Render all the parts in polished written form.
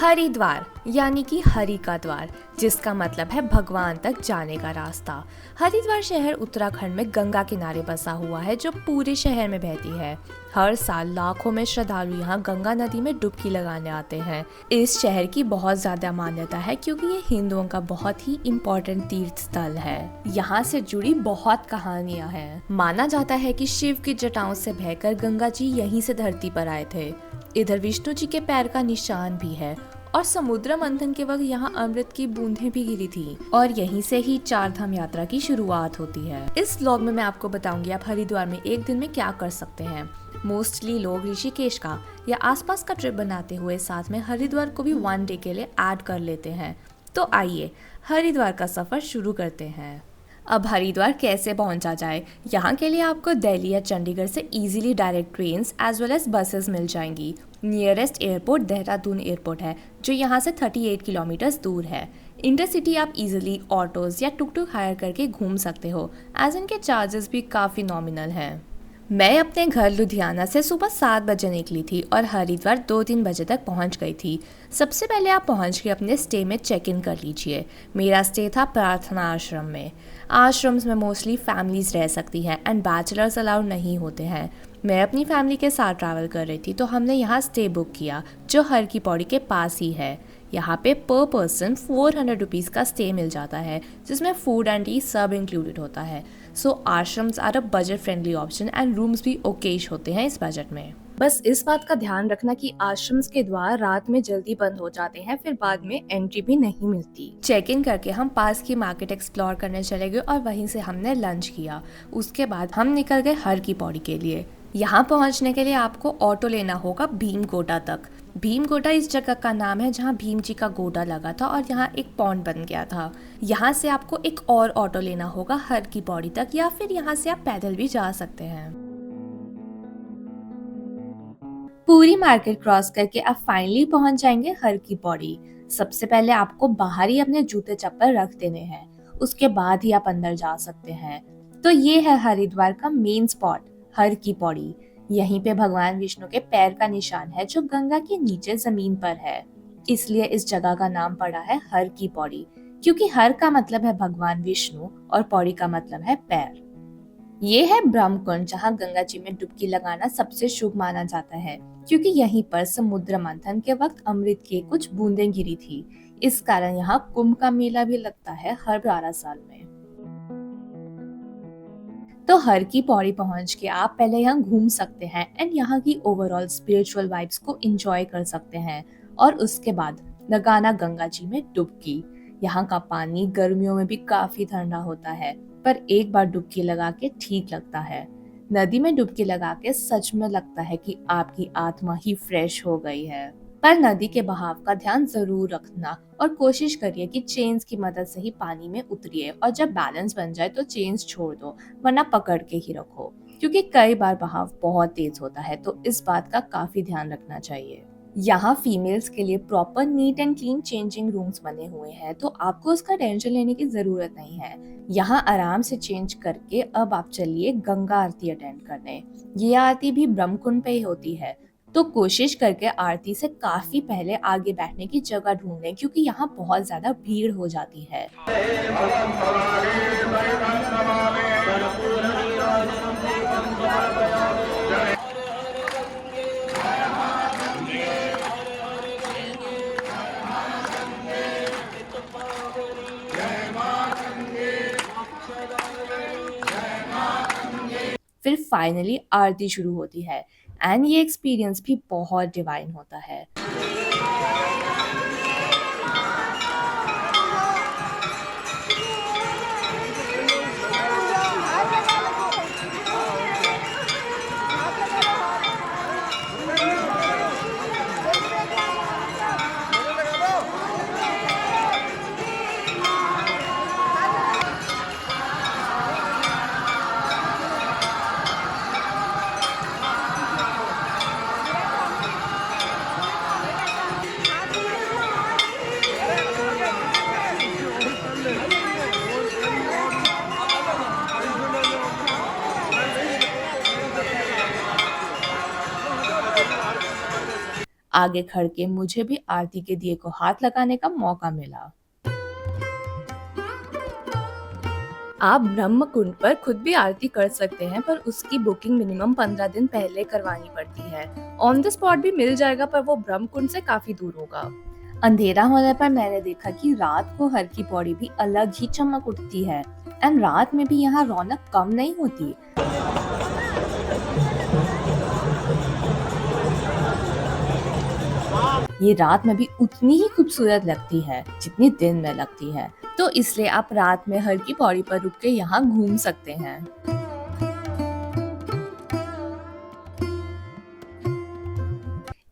हरिद्वार यानी कि हरि का द्वार, जिसका मतलब है भगवान तक जाने का रास्ता। हरिद्वार शहर उत्तराखंड में गंगा किनारे बसा हुआ है, जो पूरे शहर में बहती है। हर साल लाखों में श्रद्धालु यहाँ गंगा नदी में डुबकी लगाने आते हैं। इस शहर की बहुत ज्यादा मान्यता है क्योंकि ये हिंदुओं का बहुत ही इम्पोर्टेंट तीर्थ स्थल है। यहाँ से जुड़ी बहुत कहानियाँ हैं। माना जाता है कि शिव की जटाओं से बहकर गंगा जी यहीं से धरती पर आए थे। इधर विष्णु जी के पैर का निशान भी है और समुद्र मंथन के वक्त यहाँ अमृत की बूंदें भी गिरी थी और यहीं से ही चार धाम यात्रा की शुरुआत होती है। इस व्लॉग में मैं आपको बताऊंगी आप हरिद्वार में एक दिन में क्या कर सकते हैं। मोस्टली लोग ऋषिकेश का या आसपास का ट्रिप बनाते हुए साथ में हरिद्वार को भी वन डे के लिए ऐड कर लेते हैं। तो आइए हरिद्वार का सफर शुरू करते हैं। अब हरिद्वार कैसे पहुंचा जाए? यहाँ के लिए आपको दिल्ली या चंडीगढ़ से easily direct trains as well as buses मिल जाएंगी। नियरेस्ट एयरपोर्ट देहरादून एयरपोर्ट है, जो यहाँ से 38 किलोमीटर्स दूर है। इंटरसिटी आप इजीली ऑटोज या टुक टुक हायर करके घूम सकते हो, एज इनके चार्जेस भी काफ़ी नॉमिनल हैं। मैं अपने घर लुधियाना से सुबह 7 बजे निकली थी और हरिद्वार 2-3 बजे तक पहुंच गई थी। सबसे पहले आप पहुंच के अपने स्टे में चेक इन कर लीजिए। मेरा स्टे था प्रार्थना आश्रम में। आश्रम्स में मोस्टली फैमिलीज रह सकती हैं एंड बैचलर्स अलाउड नहीं होते हैं। मैं अपनी फैमिली के साथ ट्रैवल कर रही थी, तो हमने यहाँ स्टे बुक किया, जो हर की पौड़ी के पास ही है। यहाँ पे पर पर्सन 400 रुपीज़ का स्टे मिल जाता है, जिसमें फूड एंड टी सब इंक्लूडेड होता है। So ashrams are a budget friendly option and rooms भी ओकेश होते हैं इस बजट में। बस इस बात का ध्यान रखना कि आश्रम्स के द्वार रात में जल्दी बंद हो जाते हैं, फिर बाद में एंट्री भी नहीं मिलती। चेक इन करके हम पास की मार्केट एक्सप्लोर करने चले गए और वहीं से हमने लंच किया। उसके बाद हम निकल गए हर की पौड़ी के लिए। यहाँ पहुँचने के लिए आपको ऑटो लेना होगा भीमकोटा तक। भीमकोटा इस जगह का नाम है जहाँ भीम जी का गोटा लगा था और यहाँ एक पॉन्ड बन गया था। यहाँ से आपको एक और ऑटो लेना होगा हर की पौड़ी तक, या फिर यहाँ से आप पैदल भी जा सकते हैं। पूरी मार्केट क्रॉस करके आप फाइनली पहुंच जाएंगे हर की पौड़ी। सबसे पहले आपको बाहर ही अपने जूते चप्पल रख देने हैं, उसके बाद ही आप अंदर जा सकते हैं। तो ये है हरिद्वार का मेन स्पॉट, हर की पौड़ी। यहीं पे भगवान विष्णु के पैर का निशान है, जो गंगा के नीचे जमीन पर है। इसलिए इस जगह का नाम पड़ा है हर की पौड़ी, क्योंकि हर का मतलब है भगवान विष्णु और पौड़ी का मतलब है पैर। ये है ब्रह्मकुंड, जहाँ गंगा जी में डुबकी लगाना सबसे शुभ माना जाता है, क्योंकि यहीं पर समुद्र मंथन के वक्त अमृत की कुछ बूंदें गिरी थी। इस कारण यहाँ कुंभ का मेला भी लगता है हर 12 साल में। तो हर की पौड़ी पहुंच के आप पहले यहाँ घूम सकते हैं एंड यहाँ की ओवरऑल स्पिरिचुअल वाइब्स को एंजॉय कर सकते हैं, और उसके बाद लगाना गंगा जी में डुबकी। यहाँ का पानी गर्मियों में भी काफी ठंडा होता है, पर एक बार डुबकी लगा के ठीक लगता है। नदी में डुबकी लगा के सच में लगता है कि आपकी आत्मा ही फ्रेश हो गई है। पर नदी के बहाव का ध्यान जरूर रखना और कोशिश करिए कि चेन्स की मदद से ही पानी में उतरिए, और जब बैलेंस बन जाए तो चेन्स छोड़ दो, वरना पकड़ के ही रखो, क्योंकि कई बार बहाव बहुत तेज होता है, तो इस बात का काफी ध्यान रखना चाहिए। यहाँ फीमेल्स के लिए proper neat and clean changing rooms बने हुए हैं, तो आपको उसका टेंशन लेने की जरूरत नहीं है। यहाँ आराम से चेंज करके अब आप चलिए गंगा आरती अटेंड करने। ये आरती भी ब्रह्मकुंड पे ही होती है, तो कोशिश करके आरती से काफी पहले आगे बैठने की जगह ढूंढ लें, क्योंकि यहाँ बहुत ज्यादा भीड़ हो जाती है। फिर फाइनली आरती शुरू होती है एंड ये एक्सपीरियंस भी बहुत डिवाइन होता है। आगे खड़ के मुझे भी आरती के दिए को हाथ लगाने का मौका मिला। आप ब्रह्म कुंड पर खुद भी आरती कर सकते हैं, पर उसकी बुकिंग मिनिमम 15 दिन पहले करवानी पड़ती है। ऑन द स्पॉट भी मिल जाएगा, पर वो ब्रह्म कुंड से काफी दूर होगा। अंधेरा होने पर मैंने देखा कि रात को हर की पौड़ी भी अलग ही चमक उठती है, एंड रात में भी यहाँ रौनक कम नहीं होती। ये रात में भी उतनी ही खूबसूरत लगती है जितनी दिन में लगती है, तो इसलिए आप रात में हर की पौड़ी पर रुक के यहाँ घूम सकते हैं।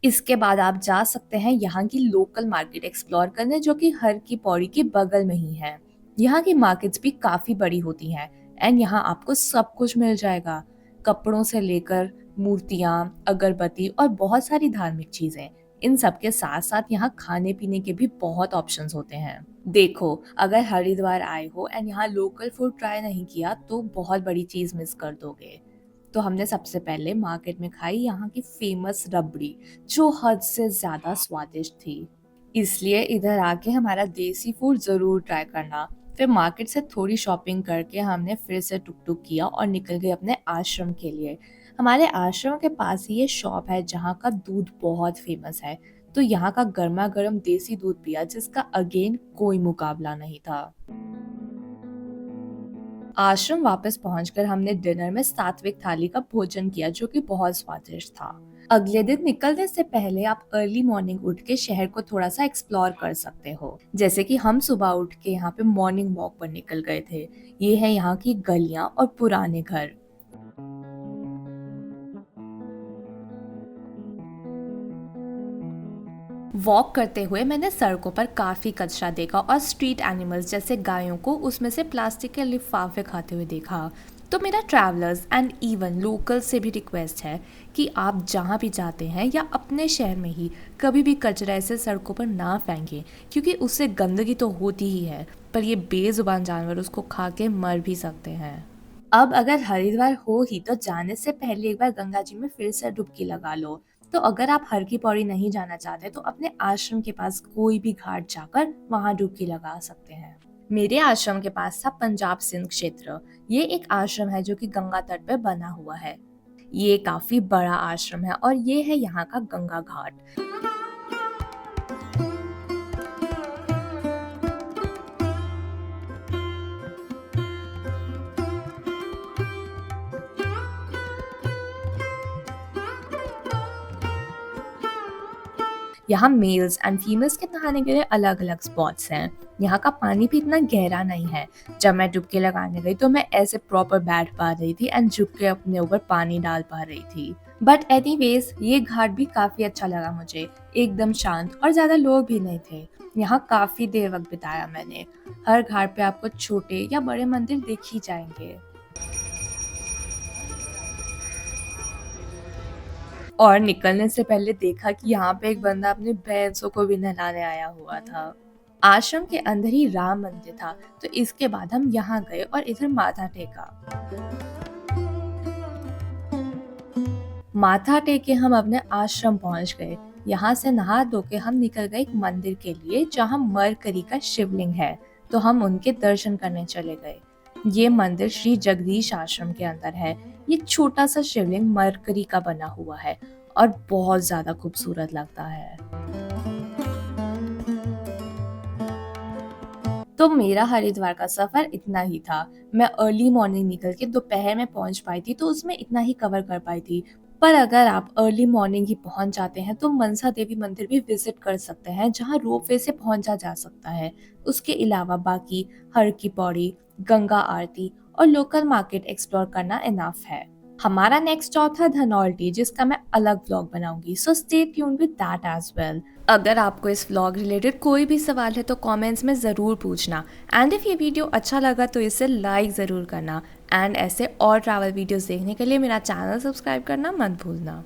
इसके बाद आप जा सकते हैं यहाँ की लोकल मार्केट एक्सप्लोर करने, जो कि हर की पौड़ी के बगल में ही है। यहाँ की मार्केट्स भी काफी बड़ी होती हैं, एंड यहाँ आपको सब कुछ मिल जाएगा, कपड़ों से लेकर मूर्तियाँ, अगरबत्ती और बहुत सारी धार्मिक चीजें। इन सब के साथ साथ यहाँ खाने पीने के भी बहुत ऑप्शंस होते हैं। देखो, अगर हरिद्वार आए हो एंड यहाँ लोकल फूड ट्राई नहीं किया तो बहुत बड़ी चीज मिस कर दोगे। तो हमने सबसे पहले मार्केट में खाई यहाँ की फेमस रबड़ी, जो हद से ज्यादा स्वादिष्ट थी। इसलिए इधर आके हमारा देसी फूड जरूर ट्राई करना। फिर मार्केट से थोड़ी शॉपिंग करके हमने फिर से टुक टुक किया और निकल गए अपने आश्रम के लिए। हमारे आश्रम के पास ही ये शॉप है जहाँ का दूध बहुत फेमस है, तो यहाँ का गर्मा गर्म देसी दूध पिया, जिसका अगेन कोई मुकाबला नहीं था। आश्रम वापस पहुंचकर हमने डिनर में सात्विक थाली का भोजन किया, जो कि बहुत स्वादिष्ट था। अगले दिन निकलने से पहले आप अर्ली मॉर्निंग उठ के शहर को थोड़ा सा एक्सप्लोर कर सकते हो। जैसे कि हम सुबह उठ के यहाँ पे मॉर्निंग वॉक पर निकल गए थे। ये है यहाँ की गलियां और पुराने घर। वॉक करते हुए मैंने सड़कों पर काफी कचरा देखा और स्ट्रीट एनिमल्स जैसे गायों को उसमें से प्लास्टिक के लिफाफे खाते हुए देखा। तो मेरा ट्रैवलर्स एंड इवन लोकल से भी रिक्वेस्ट है कि आप जहाँ भी जाते हैं या अपने शहर में ही कभी भी कचरा ऐसे सड़कों पर ना फेंकें, क्योंकि उससे गंदगी तो होती ही है, पर ये बेजुबान जानवर उसको खा के मर भी सकते हैं। अब अगर हरिद्वार हो ही तो जाने से पहले एक बार गंगा जी में फिर से डुबकी लगा लो। तो अगर आप हर की पौड़ी नहीं जाना चाहते तो अपने आश्रम के पास कोई भी घाट जाकर वहां डुबकी लगा सकते हैं। मेरे आश्रम के पास था पंजाब सिंध क्षेत्र। ये एक आश्रम है जो कि गंगा तट पे बना हुआ है। ये काफी बड़ा आश्रम है और ये है यहाँ का गंगा घाट। यहाँ मेल्स एंड फीमेल्स के नहाने के लिए अलग अलग स्पॉट्स हैं। यहाँ का पानी भी इतना गहरा नहीं है। जब मैं डुबकी लगाने गई तो मैं ऐसे प्रॉपर बैठ पा रही थी एंड झुक के अपने ऊपर पानी डाल पा रही थी। बट एनीवेज ये घाट भी काफी अच्छा लगा मुझे, एकदम शांत और ज्यादा लोग भी नहीं थे। यहाँ काफी देर वक्त बिताया मैंने। हर घाट पे आपको छोटे या बड़े मंदिर दिख ही जाएंगे। और निकलने से पहले देखा कि यहाँ पे एक बंदा अपनी भैंसों को भी नहलाने आया हुआ था। आश्रम के अंदर ही राम मंदिर था, तो इसके बाद हम यहाँ गए और इधर माथा टेका। माथा टेके हम अपने आश्रम पहुंच गए। यहाँ से नहा धो के हम निकल गए एक मंदिर के लिए जहाँ मरकरी का शिवलिंग है, तो हम उनके दर्शन करने चले गए। ये मंदिर श्री जगदीश आश्रम के अंदर है। ये छोटा सा शिवलिंग मरकरी का बना हुआ है और बहुत ज्यादा खूबसूरत लगता है। तो मेरा हरिद्वार का सफर इतना ही था। मैं अर्ली मॉर्निंग निकल के दोपहर में पहुंच पाई थी, तो उसमें इतना ही कवर कर पाई थी। पर अगर आप अर्ली मॉर्निंग ही पहुंच जाते हैं तो मनसा देवी मंदिर भी विजिट कर सकते हैं, जहां रोपवे से पहुंचा जा सकता है। उसके अलावा बाकी हर की पौड़ी, गंगा आरती और लोकल मार्केट एक्सप्लोर करना इनफ है। हमारा नेक्स्ट स्टॉप था धनौल्टी, जिसका मैं अलग व्लॉग बनाऊंगी, so stay tuned with that as well. अगर आपको इस व्लॉग रिलेटेड कोई भी सवाल है तो कमेंट्स में ज़रूर पूछना, एंड इफ ये वीडियो अच्छा लगा तो इसे लाइक ज़रूर करना, एंड ऐसे और ट्रैवल वीडियोस देखने के लिए मेरा चैनल सब्सक्राइब करना मत भूलना।